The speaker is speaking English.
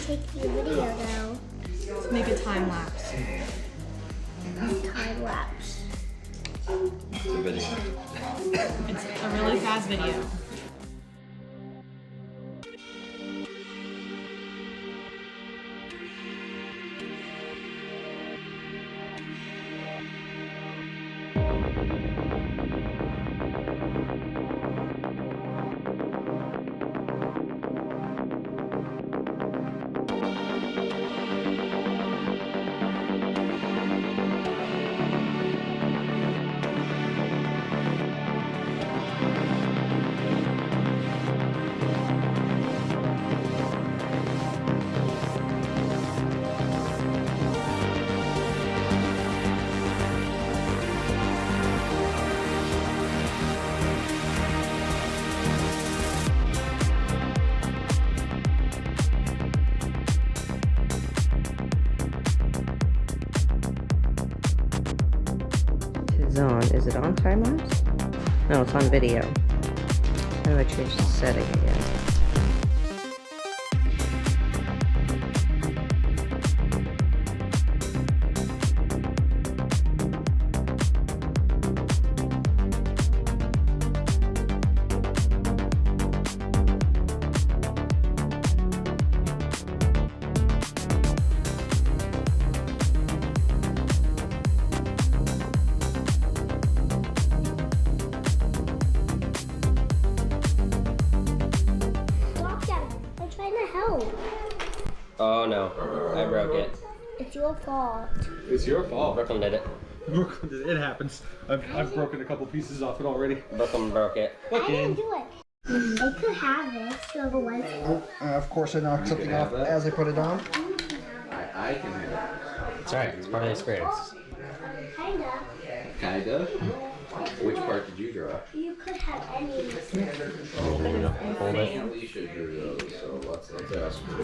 taking a video though. Let's make a time lapse. Time lapse. It's a video. It's a really fast video. It's on. Is it on time lapse? No, it's on video. How do I change the setting again? Help. Oh no, I broke it. It's your fault. It's your fault. Brooklyn did it. It happens. I've broken a couple pieces off it already. Brooklyn broke it. I didn't do it. They could have it, so the ones. Of course, I knocked something off as I put it on. I can have it. It's alright, it's part of the experience. Kinda. Kinda? Which part did you draw? You could have any of this. Hold it. Alicia drew those, so let's ask her.